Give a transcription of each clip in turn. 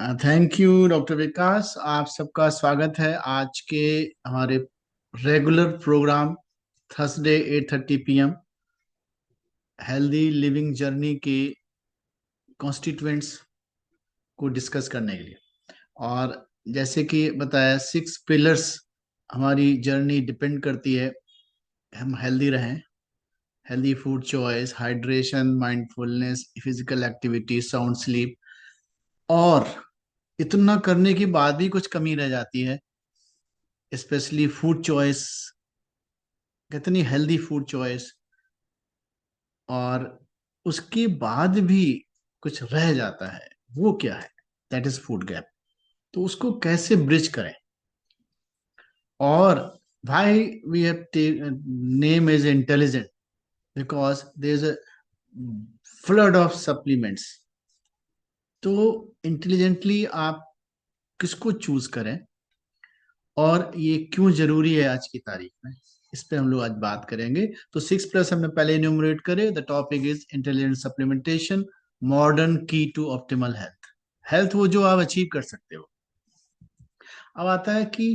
Thank you doctor विकास। आप सबका स्वागत है आज के हमारे regular program Thursday 8:30 PM healthy living journey के कॉन्स्टिट्यूएंट्स को डिस्कस करने के लिए। और जैसे कि बताया 6 पिलर्स हमारी जर्नी डिपेंड करती है, हम हेल्दी रहें। Healthy food choice, hydration, mindfulness, physical activity, sound sleep. और इतना करने के बाद भी कुछ कमी रह जाती है, स्पेशली फूड चॉइस, कितनी हेल्दी फूड चॉइस, और उसके बाद भी कुछ रह जाता है। वो क्या है? That is food gap. तो उसको कैसे ब्रिज करें? और भाई we have name is intelligent because there is a flood of supplements. तो इंटेलिजेंटली आप किसको चूज करें और ये क्यों जरूरी है आज की तारीख में, इस पे हम लोग आज बात करेंगे। तो 6 प्लस हमने पहले इन्यूमरेट करे। The topic is intelligent supplementation, modern की टू ऑप्टिमल हेल्थ। हेल्थ वो जो आप अचीव कर सकते हो। अब आता है कि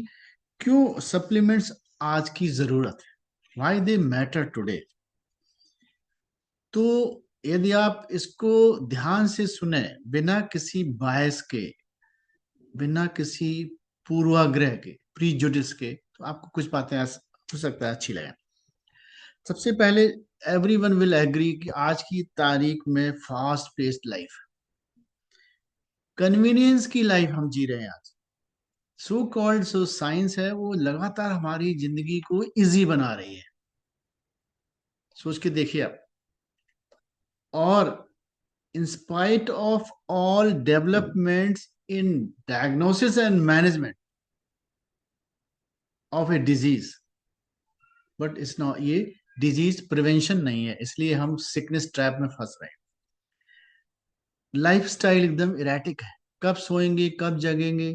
क्यों सप्लीमेंट्स आज की जरूरत है, वाई दे मैटर टुडे। तो यदि आप इसको ध्यान से सुने, बिना किसी बायस के, बिना किसी पूर्वाग्रह के, प्रीजुडिस के, तो आपको कुछ बातें हो सकता है अच्छी लगे। सबसे पहले, एवरीवन विल एग्री कि आज की तारीख में फास्ट पेस्ड लाइफ, कन्वीनियंस की लाइफ हम जी रहे हैं आज। सो कॉल्ड सो साइंस है, वो लगातार हमारी जिंदगी को इजी बना रही है। सोच के देखिए आप। और in spite of all developments in diagnosis and management of a disease, but it's not, ये डिजीज प्रिवेंशन नहीं है, इसलिए हम सिकनेस ट्रैप में फंस रहे हैं। लाइफस्टाइल एकदम इरेटिक है, कब सोएंगे कब जगेंगे,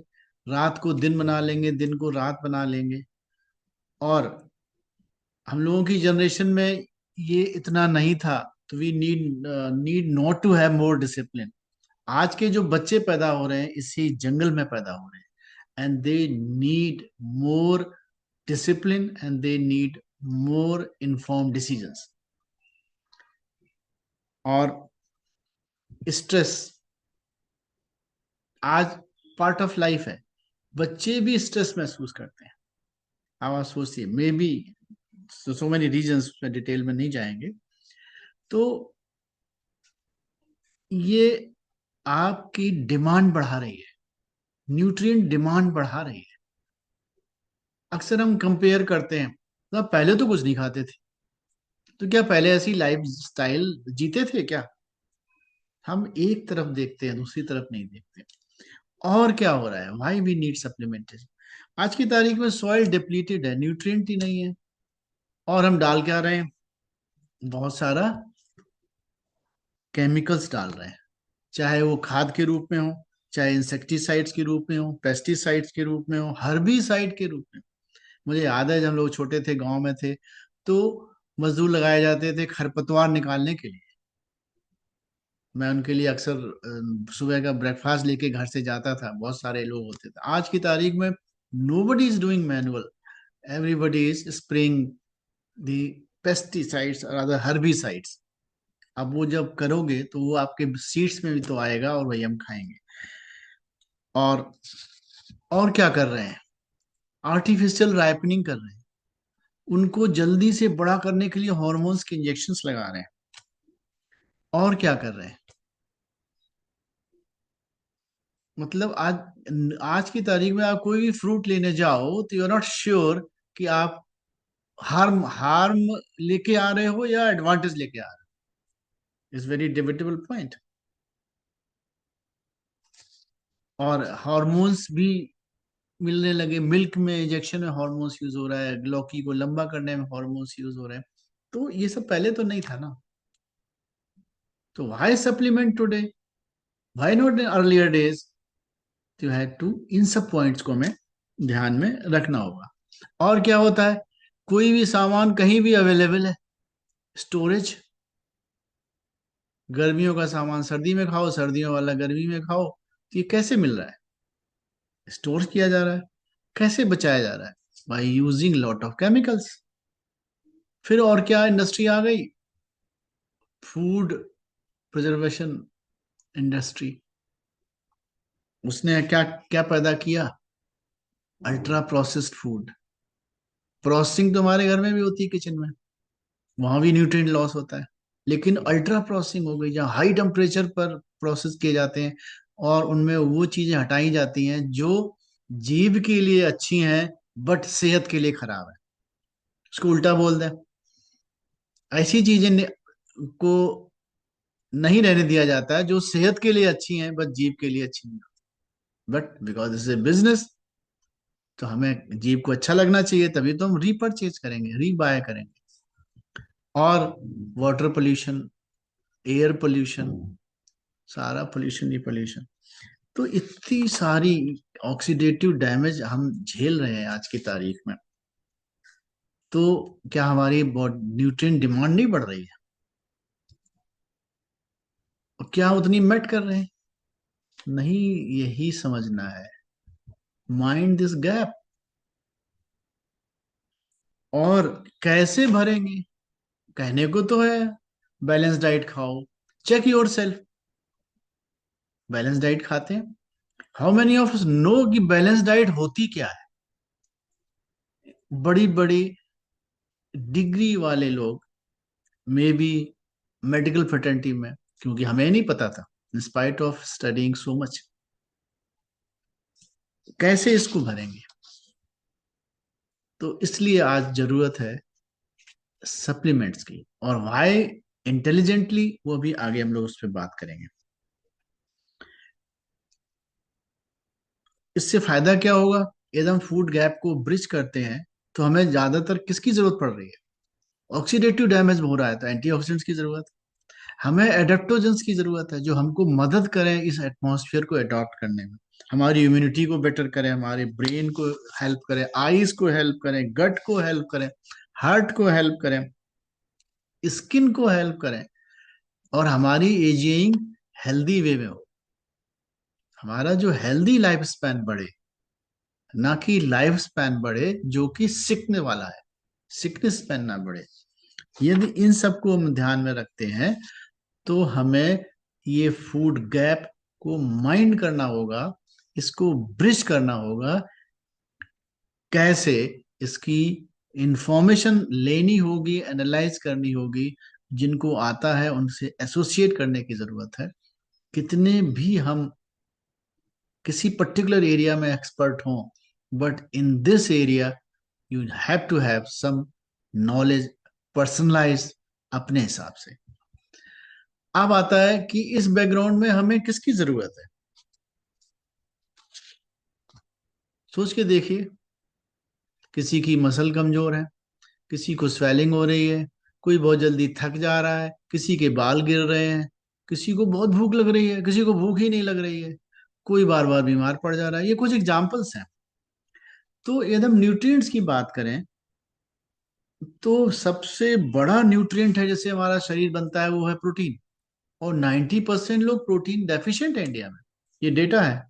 रात को दिन बना लेंगे, दिन को रात बना लेंगे। और हम लोगों की जनरेशन में ये इतना नहीं था। तो we need not to have more discipline. आज के जो बच्चे पैदा हो रहे हैं इसी जंगल में पैदा हो रहे हैं, and they need more discipline and they need more inform decisions. और स्ट्रेस आज पार्ट ऑफ लाइफ है। बच्चे भी स्ट्रेस महसूस करते हैं। अब आप सोचिए, may be so many reasons, में डिटेल में नहीं जाएंगे। तो ये आपकी डिमांड बढ़ा रही है, न्यूट्रिएंट डिमांड बढ़ा रही है। अक्सर हम कंपेयर करते हैं, तो पहले तो कुछ नहीं खाते थे, तो क्या पहले ऐसी लाइफ स्टाइल जीते थे क्या? हम एक तरफ देखते हैं, दूसरी तरफ नहीं देखते। और क्या हो रहा है? Why we need supplementation. आज की तारीख में सॉइल डिप्लीटेड है, न्यूट्रिएंट ही नहीं है। और हम डाल क्या रहे हैं? बहुत सारा केमिकल्स डाल रहे हैं, चाहे वो खाद के रूप में हो, चाहे इंसेक्टिसाइड्स के रूप में हो, पेस्टिसाइड्स के रूप में हो, हर्बिसाइड के रूप में। मुझे याद है जब हम लोग छोटे थे, गांव में थे, तो मजदूर लगाए जाते थे खरपतवार निकालने के लिए। मैं उनके लिए अक्सर सुबह का ब्रेकफास्ट लेके घर से जाता था। बहुत सारे लोग होते थे। आज की तारीख में nobody is doing manual, everybody is spraying the pesticides और अदर हर्बिसाइड्स। अब वो जब करोगे तो वो आपके सीड्स में भी तो आएगा और वही हम खाएंगे। और और क्या कर रहे हैं? आर्टिफिशियल राइपनिंग कर रहे हैं, उनको जल्दी से बड़ा करने के लिए हॉर्मोन्स के इंजेक्शंस लगा रहे हैं। और क्या कर रहे हैं? मतलब आज आज की तारीख में आप कोई भी फ्रूट लेने जाओ तो यू आर नॉट श्योर कि आप हार्म हार्म लेके आ रहे हो या एडवांटेज लेके आ रहे हो। It's very debatable point. और हार्मोन्स भी मिलने लगे, मिल्क में इंजेक्शन में हार्मोन्स यूज हो रहा है, लौकी को लंबा करने में हार्मोन्स यूज हो रहे हैं। तो ये सब पहले तो नहीं था ना। तो why supplement today, why not in earlier days? तो यू हैव टू, इन सब पॉइंट्स को हमें ध्यान में रखना होगा। और क्या होता है? कोई भी सामान कहीं भी अवेलेबल है, स्टोरेज। गर्मियों का सामान सर्दी में खाओ, सर्दियों वाला गर्मी में खाओ। तो ये कैसे मिल रहा है? स्टोर किया जा रहा है। कैसे बचाया जा रहा है? By using lot of chemicals. फिर और क्या इंडस्ट्री आ गई? Food preservation industry. उसने क्या क्या पैदा किया? Ultra processed food. प्रोसेसिंग तो हमारे घर में भी होती है, किचन में, वहां भी न्यूट्रिएंट लॉस होता है। लेकिन अल्ट्रा प्रोसेसिंग हो गई, जहाँ हाई टेम्परेचर पर प्रोसेस किए जाते हैं और उनमें वो चीजें हटाई जाती हैं जो जीभ के लिए अच्छी हैं बट सेहत के लिए खराब है। उसको उल्टा बोल दें, ऐसी चीजें को नहीं रहने दिया जाता है जो सेहत के लिए अच्छी हैं बट जीभ के लिए अच्छी नहीं। But because this is business, तो हमें जीभ को अच्छा लगना चाहिए, तभी तो हम रीपरचेज करेंगे, रीबाय करेंगे। और वाटर पोल्यूशन, एयर पोल्यूशन, सारा पोल्यूशन ही पोल्यूशन। तो इतनी सारी ऑक्सीडेटिव डैमेज हम झेल रहे हैं आज की तारीख में। तो क्या हमारी न्यूट्रिएंट डिमांड नहीं बढ़ रही है? और क्या उतनी मेट कर रहे हैं? नहीं, यही समझना है। Mind this gap. और कैसे भरेंगे? कहने को तो है बैलेंस डाइट खाओ। Check your self, balance diet खाते हैं? How many of us know कि बैलेंस डाइट होती क्या है? बड़ी बड़ी डिग्री वाले लोग, मे बी मेडिकल फ्रेटर्निटी में, क्योंकि हमें नहीं पता था, in spite of studying so much, कैसे इसको भरेंगे? तो इसलिए आज जरूरत है सप्लीमेंट्स की। और वाई इंटेलिजेंटली, वो भी आगे हम लोग उस पर बात करेंगे। इससे फायदा क्या होगा? यदि हम फूड गैप को ब्रिज करते हैं तो हमें ज्यादातर किसकी जरूरत पड़ रही है? ऑक्सीडेटिव डैमेज हो रहा है तो एंटीऑक्सीडेंट्स की जरूरत है। हमें एडेप्टोजेंस की जरूरत है जो हमको मदद करें इस एटमॉस्फेयर को अडॉप्ट करने में, हमारी इम्यूनिटी को बेटर करें, हमारे ब्रेन को हेल्प करें, आईज को हेल्प करें, गट को हेल्प करें, हार्ट को हेल्प करें, स्किन को हेल्प करें, और हमारी एजिंग हेल्दी वे में हो। हमारा जो हेल्दी लाइफ स्पैन बढ़े, ना कि लाइफ स्पैन बढ़े जो कि सिकने वाला है, सिकनेस स्पैन ना बढ़े। यदि इन सबको हम ध्यान में रखते हैं तो हमें ये फूड गैप को माइंड करना होगा, इसको ब्रिज करना होगा। कैसे? इसकी इंफॉर्मेशन लेनी होगी, एनालाइज करनी होगी। जिनको आता है उनसे एसोसिएट करने की जरूरत है। कितने भी हम किसी पर्टिकुलर एरिया में एक्सपर्ट हों, but in this area you have to have some knowledge, personalize, अपने हिसाब से। अब आता है कि इस बैकग्राउंड में हमें किसकी जरूरत है? सोच के देखिए। किसी की मसल कमजोर है, किसी को स्वेलिंग हो रही है, कोई बहुत जल्दी थक जा रहा है, किसी के बाल गिर रहे हैं, किसी को बहुत भूख लग रही है, किसी को भूख ही नहीं लग रही है, कोई बार बार बीमार पड़ जा रहा है। ये कुछ एग्जाम्पल्स हैं। तो यदि हम न्यूट्रिएंट्स की बात करें तो सबसे बड़ा न्यूट्रिएंट है जैसे हमारा शरीर बनता है वो है प्रोटीन। और 90% लोग प्रोटीन डेफिशिएंट है इंडिया में। ये डेटा है,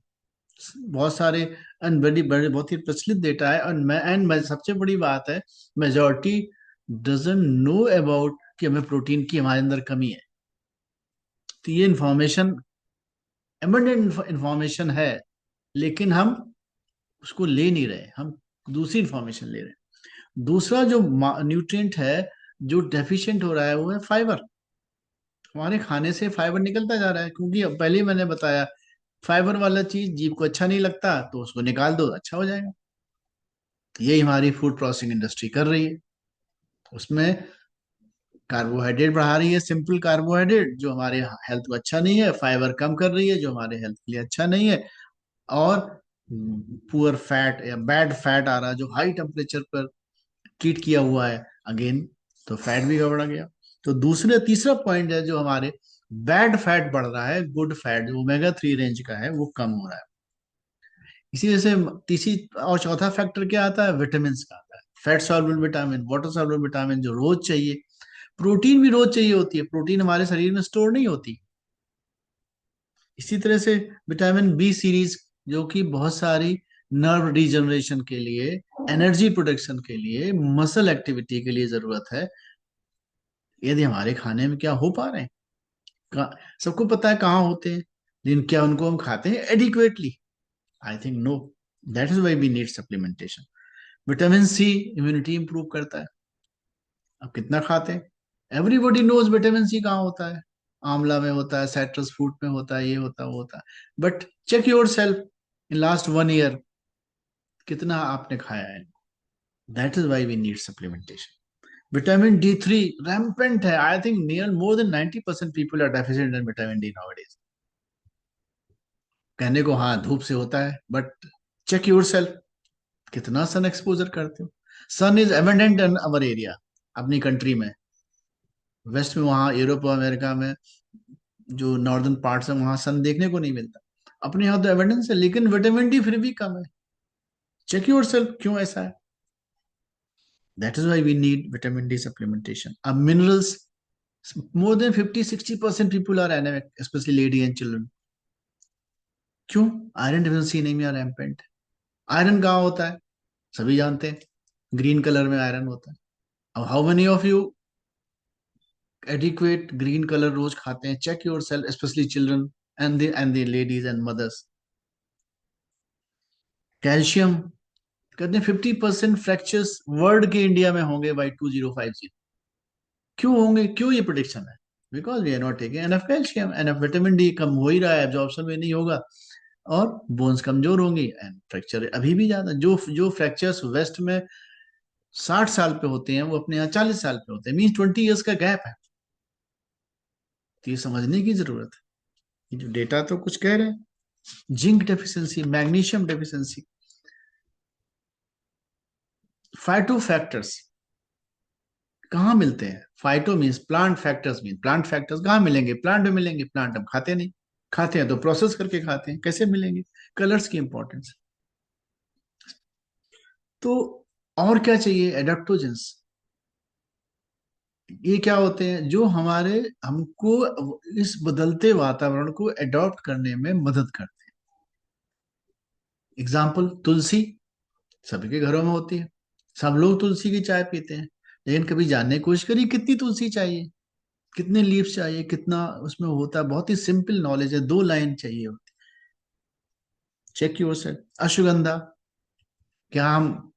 बहुत सारे एंड बड़ी बड़े बहुत ही प्रचलित डेटा है। और मैं सबसे बड़ी बात है, मेजोरिटी डजंट नो अबाउट कि हमें प्रोटीन की हमारे अंदर कमी है। तो ये इंफॉर्मेशन एबंडेंट इंफॉर्मेशन है, लेकिन हम उसको ले नहीं रहे, हम दूसरी इंफॉर्मेशन ले रहे हैं। दूसरा जो न्यूट्रिएंट है जो डेफिशिएंट हो रहा है वो है फाइबर। हमारे खाने से फाइबर निकलता जा रहा है, क्योंकि अब पहले ही मैंने बताया, फाइबर वाला चीज जीभ को अच्छा नहीं लगता तो उसको निकाल दो, अच्छा हो जाएगा। यही हमारी फूड प्रोसेसिंग इंडस्ट्री कर रही है। उसमें कार्बोहाइड्रेट बढ़ा रही है, सिंपल कार्बोहाइड्रेट जो हमारे हेल्थ को अच्छा नहीं है, फाइबर कम कर रही है जो हमारे हेल्थ के लिए अच्छा नहीं है, और पुअर फैट या बैड फैट आ रहा है जो हाई टेम्परेचर पर ट्रीट किया हुआ है, अगेन तो फैट भी गड़बड़ा गया। तो दूसरे तीसरा पॉइंट है जो हमारे बैड फैट बढ़ रहा है, गुड फैट जो ओमेगा 3 रेंज का है वो कम हो रहा है। इसी वजह से तीसरी और चौथा फैक्टर क्या आता है? विटामिन का आता है। Fat soluble vitamin, water soluble vitamin जो रोज चाहिए। प्रोटीन भी रोज चाहिए होती है, प्रोटीन हमारे शरीर में स्टोर नहीं होती, इसी तरह से विटामिन बी सीरीज, जो कि बहुत सारी नर्व रिजनरेशन के लिए, एनर्जी प्रोडक्शन के लिए, मसल एक्टिविटी के लिए जरूरत है, यदि हमारे खाने में क्या हो पा रहे हैं? सबको पता है कहाँ होते हैं, लेकिन क्या उनको हम खाते हैं adequately? I think no. That is why we need supplementation. Vitamin C immunity improve करता है। अब कितना खाते हैं? एवरीबॉडी नोज विटामिन सी कहाँ होता है। आंवला में होता है, साइट्रस फ्रूट में होता है, ये होता है, वो होता है। But check your self, in last 1 year कितना आपने खाया है? That is why we need supplementation. Vitamin D3 rampant है। I think near more than 90% people are deficient in vitamin D nowadays. कहने को हाँ धूप से होता है, बट चेक योर सेल्फ, कितना सन एक्सपोजर करते हो? Sun is abundant in our area, अपनी कंट्री में, वेस्ट में, वहाँ यूरोप और अमेरिका में, जो नॉर्दर्न पार्ट्स है वहां सन देखने को नहीं मिलता। अपने यहाँ तो एविडेंस है, लेकिन विटामिन डी फिर भी कम है। चेक योर सेल्फ, क्यों ऐसा है? That is why we need vitamin D supplementation. अब minerals, more than 50-60% people are anaemic, specially lady and children. क्यों? Iron deficiency anaemia rampant. Iron कहाँ होता है? सभी जानते हैं, ग्रीन कलर में आयरन होता है। अब how many of you adequate green colour रोज खाते हैं? Check your self, specially children and the ladies and mothers. Calcium, कहते हैं 50% फ्रैक्चर्स वर्ल्ड के इंडिया में होंगे बाई 2050। क्यों होंगे? क्यों ये प्रोडिक्शन है? Because we are not taking enough calcium, enough vitamin D कम हो ही रहा है, एब्जॉर्प्शन में नहीं होगा, और बोन्स कमजोर होंगी, एंड फ्रैक्चर अभी भी ज्यादा। जो जो फ्रैक्चर्स वेस्ट में 60 साल पे होते हैं, वो अपने यहाँ 40 साल पे होते हैं, मीन 20 ईयर्स का गैप है। तो ये समझने की जरूरत है। ये जो डेटा तो कुछ कह रहे हैं। Zinc deficiency, magnesium deficiency, phyto factors कहाँ मिलते हैं? Phyto means plant, factors mean plant factors कहाँ मिलेंगे? प्लांट में मिलेंगे। प्लांट हम खाते नहीं, खाते हैं तो प्रोसेस करके खाते हैं, कैसे मिलेंगे? कलर्स की इंपॉर्टेंस। तो और क्या चाहिए? एडेप्टोजेंस। ये क्या होते हैं? जो हमारे, हमको इस बदलते वातावरण को अडॉप्ट करने में मदद करते हैं। एग्जाम्पल, तुलसी सभी के घरों में होती है, सब लोग तुलसी की चाय पीते हैं, लेकिन कभी जानने की कोशिश करिए कितनी तुलसी चाहिए, कितने लीव्स चाहिए, कितना उसमें होता है? बहुत ही सिंपल नॉलेज है, 2 लाइन चाहिए होती। Check your self. अश्वगंधा, क्या हम,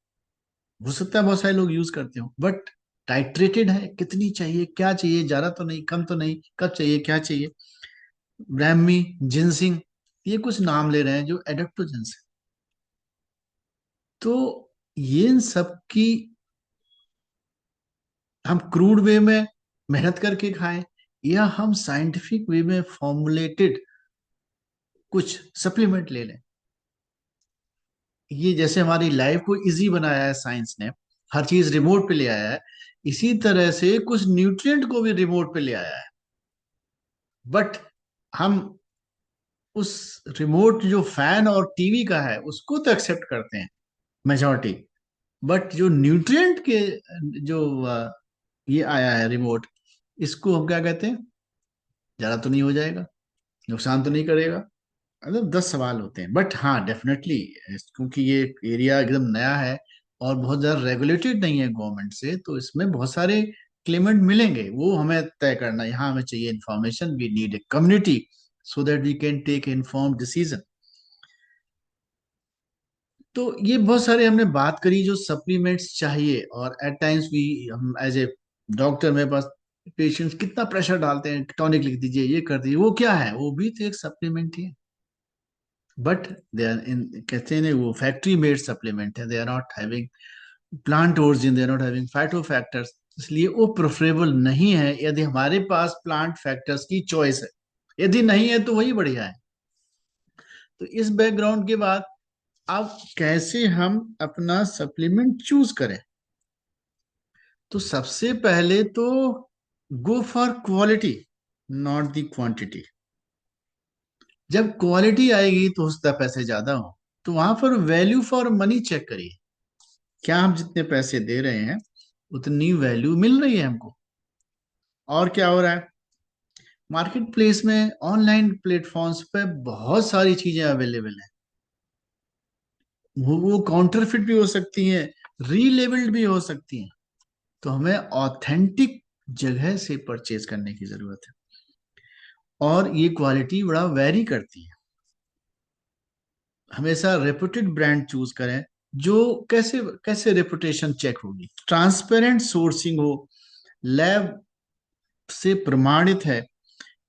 हो सकता है बहुत सारे लोग यूज करते हो, बट टाइट्रेटेड है, कितनी चाहिए, क्या चाहिए, ज्यादा तो नहीं, कम तो नहीं, कब चाहिए, क्या चाहिए? ब्राह्मी, जिनसिंग, ये कुछ नाम ले रहे हैं जो एडेप्टोजेंस है। तो ये इन सब की हम क्रूड वे में मेहनत करके खाएं, या हम साइंटिफिक वे में फॉर्मुलेटेड कुछ सप्लीमेंट ले लें। ये जैसे हमारी लाइफ को इजी बनाया है साइंस ने, हर चीज रिमोट पे ले आया है, इसी तरह से कुछ न्यूट्रिएंट को भी रिमोट पे ले आया है। बट हम उस रिमोट जो फैन और टीवी का है उसको तो एक्सेप्ट करते हैं, मेजोरिटी। बट जो न्यूट्रिएंट के, जो ये आया है रिमोट, इसको हम क्या कहते हैं? ज्यादा तो नहीं हो जाएगा, नुकसान तो नहीं करेगा? मतलब 10 सवाल होते हैं। बट हाँ डेफिनेटली, क्योंकि ये एरिया एकदम नया है और बहुत ज्यादा रेगुलेटेड नहीं है गवर्नमेंट से, तो इसमें बहुत सारे क्लेमेंट मिलेंगे, वो हमें तय करना। यहाँ हमें चाहिए information, we need a community so that we can take informed decision. तो ये बहुत सारे हमने बात करी जो सप्लीमेंट्स चाहिए, और एट टाइम्स वी, हम एज ए डॉक्टर, मेरे पास पेशेंट्स कितना प्रेशर डालते हैं, टॉनिक लिख दीजिए, ये कर दीजिए, वो क्या है? वो भी तो एक सप्लीमेंट ही है। बट दे आर इन, कहते हैं ना, वो फैक्ट्री मेड सप्लीमेंट है, they are not having plant origin, they are not having phyto factors, इसलिए वो प्रेफरेबल नहीं है यदि हमारे पास प्लांट फैक्टर्स की चॉइस है। यदि नहीं है तो वही बढ़िया है। तो इस बैकग्राउंड के बाद अब कैसे हम अपना सप्लीमेंट चूज करें? तो सबसे पहले तो go for quality, not the quantity. जब क्वालिटी आएगी तो हो सकता है पैसे ज्यादा हो, तो वहां पर वैल्यू फॉर मनी चेक करिए, क्या हम जितने पैसे दे रहे हैं उतनी वैल्यू मिल रही है हमको? और क्या हो रहा है? मार्केट प्लेस में ऑनलाइन प्लेटफॉर्म्स पे बहुत सारी चीजें अवेलेबल है। वो काउंटरफिट भी हो सकती हैं, रीलेबल्ड भी हो सकती हैं। तो हमें ऑथेंटिक जगह से परचेज करने की जरूरत है, और ये क्वालिटी बड़ा वेरी करती है। हमेशा रेपुटेड ब्रांड चूज करें। जो कैसे कैसे रेपुटेशन चेक होगी? ट्रांसपेरेंट सोर्सिंग हो, लैब से प्रमाणित है,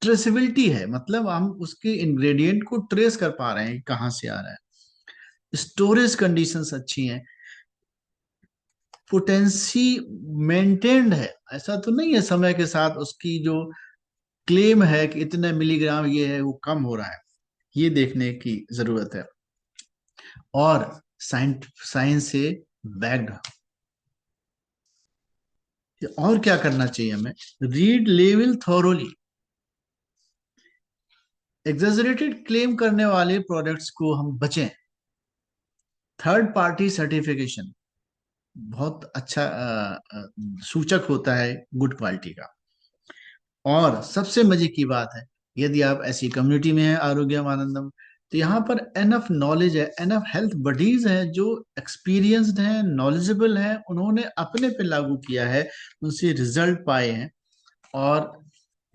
ट्रेसेबिलिटी है, मतलब हम उसके इंग्रेडिएंट को ट्रेस कर पा रहे हैं कहाँ से आ रहा है, स्टोरेज कंडीशंस अच्छी हैं, पोटेंसी मेंटेन्ड है। ऐसा तो नहीं है समय के साथ उसकी जो क्लेम है कि इतने मिलीग्राम ये है वो कम हो रहा है, ये देखने की जरूरत है। और साइंस से बैक्ड। और क्या करना चाहिए हमें? Read level thoroughly. Exaggerated claim करने वाले प्रोडक्ट्स को हम बचें। थर्ड पार्टी सर्टिफिकेशन बहुत अच्छा सूचक होता है गुड क्वालिटी का। और सबसे मजे की बात है, यदि आप ऐसी कम्युनिटी में हैं आरोग्यम आनंदम, तो यहाँ पर एनफ नॉलेज है, एनफ हेल्थ बडीज हैं जो एक्सपीरियंस्ड हैं, नॉलेजेबल हैं, उन्होंने अपने पे लागू किया है, उनसे रिजल्ट पाए हैं, और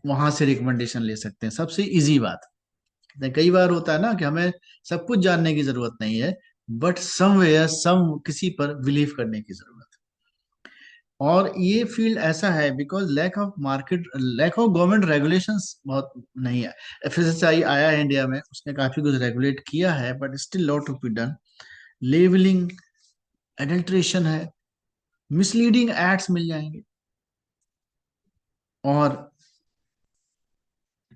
वहां से रिकमेंडेशन ले सकते हैं। सबसे इजी बात। कई बार होता है ना कि हमें सब कुछ जानने की जरूरत नहीं है, बट समवेयर सम किसी पर बिलीव करने की जरूरत है। और ये फील्ड ऐसा है because lack of market, lack of government regulations बहुत नहीं है। एफएसएसआई आया है इंडिया में, उसने काफी कुछ रेगुलेट किया है, but still lot to be done. Labelling, adulteration है, मिसलीडिंग एड्स मिल जाएंगे, और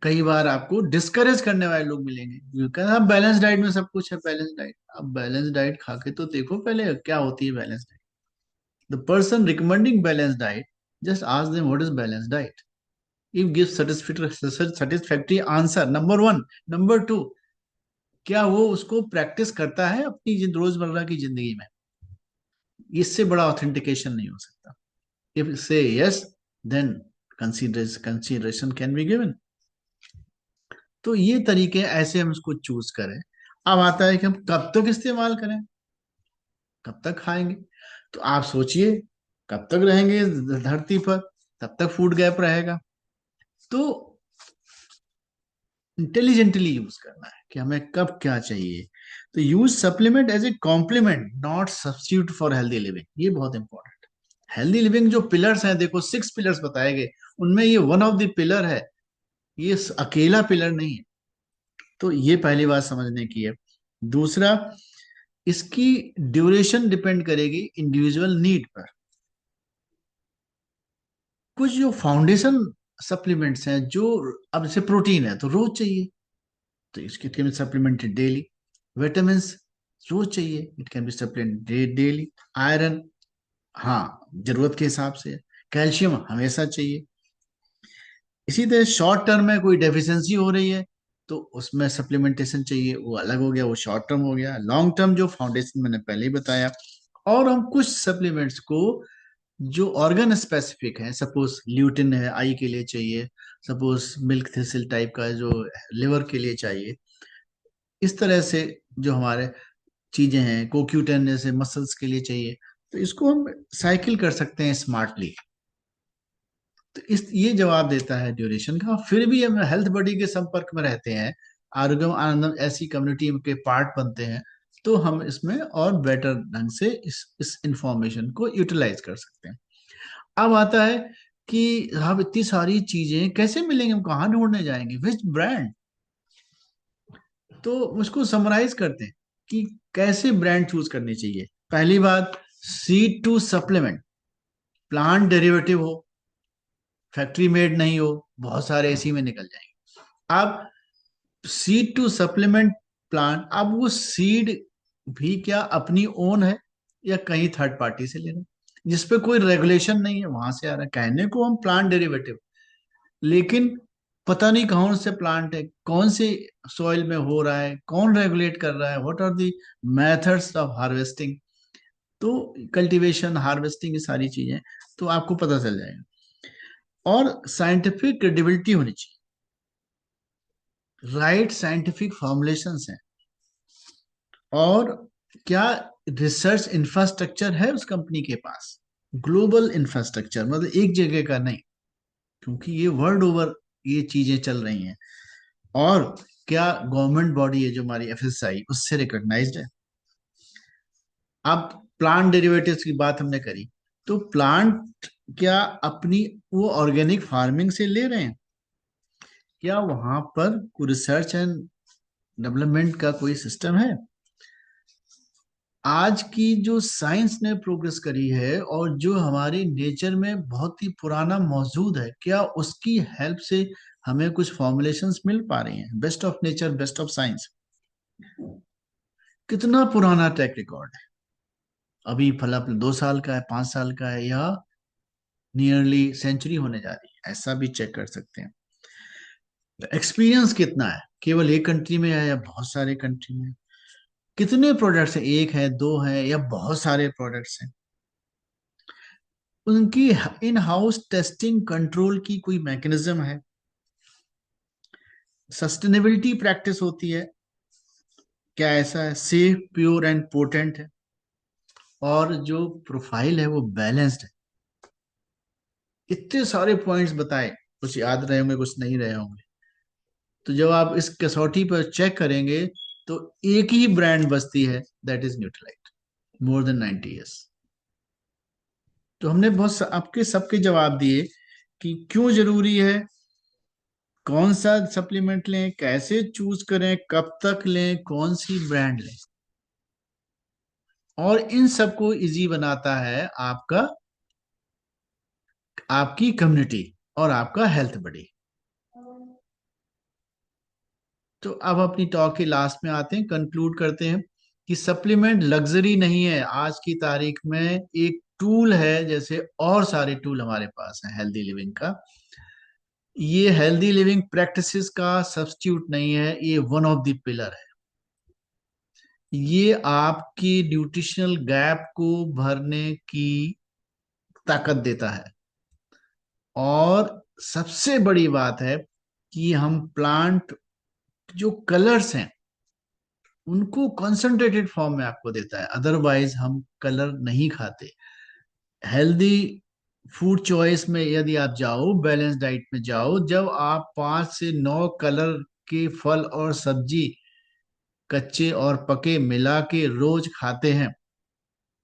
कई बार आपको डिस्करेज करने वाले लोग मिलेंगे जो कहते हैं बैलेंस डाइट में सब कुछ है, बैलेंस डाइट। अब बैलेंस डाइट खा के तो देखो पहले क्या होती है balance diet. The person recommending balance diet, just ask them what is balance diet. If give satisfactory answer, number one. Number two, क्या वो उसको प्रैक्टिस करता है अपनी रोजमर्रा की जिंदगी में? इससे बड़ा ऑथेंटिकेशन नहीं हो सकता। If say yes, then consideration can be given. तो ये तरीके ऐसे हम इसको चूज करें। अब आता है कि हम कब तक इस्तेमाल करें, कब तक खाएंगे। तो आप सोचिए, कब तक रहेंगे इस धरती पर, तब तक फूड गैप रहेगा। तो इंटेलिजेंटली यूज करना है कि हमें कब क्या चाहिए। तो use supplement as a complement, not substitute for healthy living. ये बहुत इंपॉर्टेंट। हेल्दी लिविंग जो पिलर्स हैं, देखो 6 पिलर्स बताए गए, उनमें ये वन ऑफ द पिलर है, ये अकेला पिलर नहीं है। तो ये पहली बात समझने की है। दूसरा, इसकी ड्यूरेशन डिपेंड करेगी इंडिविजुअल नीड पर। कुछ जो फाउंडेशन सप्लीमेंट्स हैं, जो अब जैसे प्रोटीन है तो रोज चाहिए, तो इसके can be supplemented daily. Vitamin रोज चाहिए, it can be supplemented daily. Iron, हाँ, जरूरत के हिसाब से। कैल्शियम हमेशा चाहिए। इसी तरह शॉर्ट टर्म में कोई डेफिशिएंसी हो रही है तो उसमें सप्लीमेंटेशन चाहिए, वो अलग हो गया, वो शॉर्ट टर्म हो गया। लॉन्ग टर्म जो फाउंडेशन मैंने पहले ही बताया। और हम कुछ सप्लीमेंट्स को जो ऑर्गन स्पेसिफिक है, सपोज ल्यूटिन है आई के लिए चाहिए, सपोज मिल्क थिसिल टाइप का जो लिवर के लिए चाहिए, इस तरह से जो हमारे चीजें हैं, कोक्यूटेन जैसे मसल्स के लिए चाहिए, तो इसको हम साइकिल कर सकते हैं स्मार्टली। तो इस ये जवाब देता है ड्यूरेशन का। फिर भी हम हेल्थ बॉडी के संपर्क में रहते हैं, आरोग्यम आनंदम ऐसी कम्युनिटी के पार्ट बनते हैं, तो हम इसमें और बेटर ढंग से इस इंफॉर्मेशन को यूटिलाइज कर सकते हैं। अब आता है कि हम इतनी सारी चीजें कैसे मिलेंगे, हम कहाँ ढूंढने जाएंगे, विच ब्रांड? तो उसको समराइज करते हैं कि कैसे ब्रांड चूज करनी चाहिए। पहली बात, seed to supplement, plant derivative हो, फैक्ट्री मेड नहीं हो, बहुत सारे इसी में निकल जाएंगे। अब सीड टू सप्लीमेंट प्लांट, अब वो सीड भी क्या अपनी ओन है या कहीं थर्ड पार्टी से ले रहे हैं, जिसपे कोई रेगुलेशन नहीं है, वहां से आ रहा है। कहने को हम प्लांट डेरिवेटिव, लेकिन पता नहीं कौन से प्लांट है, कौन से सॉइल में हो रहा है, कौन रेगुलेट कर रहा है, what are the methods of harvesting. तो कल्टीवेशन, हार्वेस्टिंग, ये सारी चीजें तो आपको पता चल जाएगा। और साइंटिफिक क्रेडिबिलिटी होनी चाहिए। राइट साइंटिफिक फॉर्मुलेशंस हैं, और क्या रिसर्च इंफ्रास्ट्रक्चर है उस कंपनी के पास, ग्लोबल इंफ्रास्ट्रक्चर, मतलब एक जगह का नहीं, क्योंकि ये वर्ल्ड ओवर ये चीजें चल रही हैं। और क्या गवर्नमेंट बॉडी है जो हमारी एफएसआई, उससे रिकॉग्नाइज्ड है। अब प्लांट डेरिवेटिव्स की बात हमने करी, तो प्लांट क्या अपनी वो ऑर्गेनिक फार्मिंग से ले रहे हैं, क्या वहां पर कोई रिसर्च एंड डेवलपमेंट का कोई सिस्टम है? आज की जो साइंस ने प्रोग्रेस करी है और जो हमारे नेचर में बहुत ही पुराना मौजूद है, क्या उसकी हेल्प से हमें कुछ फॉर्मुलेशंस मिल पा रही हैं? Best of nature, best of science, कितना पुराना ट्रैक रिकॉर्ड है। अभी फला 2 साल का है, 5 साल का है, या नियरली सेंचुरी होने जा रही है, ऐसा भी चेक कर सकते हैं। एक्सपीरियंस कितना है, केवल एक कंट्री में है या बहुत सारे कंट्री में? कितने प्रोडक्ट्स हैं, एक है, दो है, या बहुत सारे प्रोडक्ट्स हैं? उनकी इन हाउस टेस्टिंग कंट्रोल की कोई मैकेनिज्म है? सस्टेनेबिलिटी प्रैक्टिस होती है, क्या ऐसा है? सेफ, प्योर एंड पोटेंट है, और जो प्रोफाइल है वो बैलेंस्ड है। इतने सारे पॉइंट्स बताए, कुछ याद रहे होंगे, कुछ नहीं रहे होंगे। तो जब आप इस कसौटी पर चेक करेंगे तो एक ही ब्रांड बचती है, that is Nutrilite, more than 90 years। तो हमने आपके सबके जवाब दिए कि क्यों जरूरी है, कौन सा सप्लीमेंट लें, कैसे चूज करें, कब तक लें, कौन सी ब्रांड लें। और इन सबको इजी बनाता है आपकी कम्युनिटी और आपका हेल्थ बड़ी। तो अब अपनी टॉक के लास्ट में आते हैं, कंक्लूड करते हैं कि सप्लीमेंट लग्जरी नहीं है, आज की तारीख में एक टूल है, जैसे और सारे टूल हमारे पास हैं हेल्दी लिविंग का। ये हेल्दी लिविंग प्रैक्टिसेस का सब्स्टिट्यूट नहीं है, ये वन ऑफ द पिलर है। ये आपकी न्यूट्रिशनल गैप को भरने की ताकत देता है। और सबसे बड़ी बात है कि हम प्लांट जो कलर्स हैं उनको कंसंट्रेटेड फॉर्म में आपको देता है, अदरवाइज हम कलर नहीं खाते। हेल्दी फूड चॉइस में यदि आप जाओ, बैलेंस डाइट में जाओ, जब आप 5 से 9 कलर के फल और सब्जी कच्चे और पके मिला के रोज खाते हैं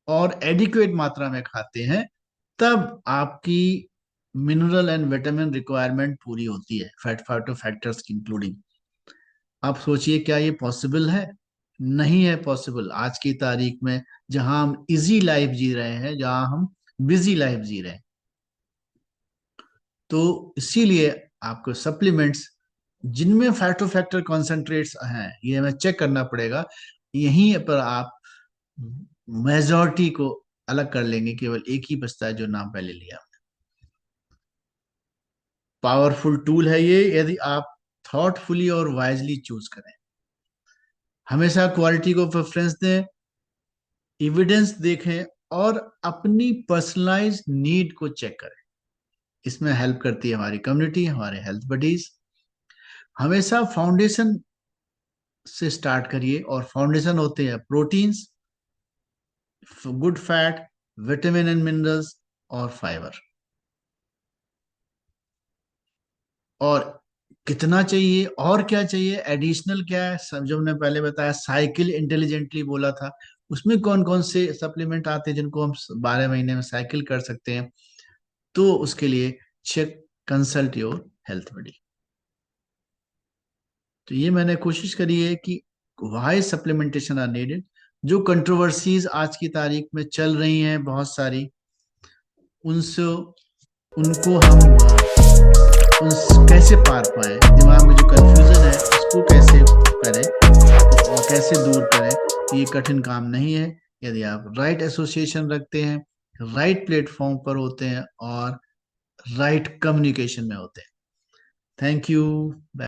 और एडिक्वेट मात्रा में खाते हैं, तब आपकी मिनरल एंड विटामिन रिक्वायरमेंट पूरी होती है, फैट फाइटो फैक्टर्स इंक्लूडिंग। आप सोचिए, क्या ये पॉसिबल है? नहीं है पॉसिबल आज की तारीख में, जहां हम इजी लाइफ जी रहे हैं, जहां हम बिजी लाइफ जी रहे हैं। तो इसीलिए आपको सप्लीमेंट्स जिनमें फैटो फैक्टर कॉन्सेंट्रेट्स हैं, ये हमें चेक करना पड़ेगा। यहीं पर आप मेजॉरिटी को अलग कर लेंगे, केवल एक ही बचता है जो नाम पहले लिया। पावरफुल टूल है ये, यदि आप थॉटफुली और वाइजली चूज करें। हमेशा क्वालिटी को प्रेफरेंस दें, एविडेंस देखें, और अपनी पर्सनलाइज नीड को चेक करें। इसमें हेल्प करती है हमारी कम्युनिटी, हमारे हेल्थ बडीज। हमेशा फाउंडेशन से स्टार्ट करिए, और फाउंडेशन होते हैं proteins, good fat, vitamin and minerals, और फाइबर। और कितना चाहिए और क्या चाहिए, एडिशनल क्या है, सब जो हमने पहले बताया, साइकिल इंटेलिजेंटली बोला था, उसमें कौन कौन से सप्लीमेंट आते हैं जिनको हम 12 महीने में साइकिल कर सकते हैं। तो उसके लिए चेक, कंसल्ट योर हेल्थ बडी। तो ये मैंने कोशिश करी है कि वाई सप्लीमेंटेशन आर नीडेड। जो कंट्रोवर्सीज आज की तारीख में चल रही हैं बहुत सारी, उनसे उनको हम उन कैसे पार पाए, दिमाग में जो कंफ्यूजन है उसको कैसे करें और कैसे दूर करें, ये कठिन काम नहीं है, यदि आप राइट एसोसिएशन रखते हैं, राइट प्लेटफॉर्म पर होते हैं, और राइट कम्युनिकेशन में होते हैं। Thank you.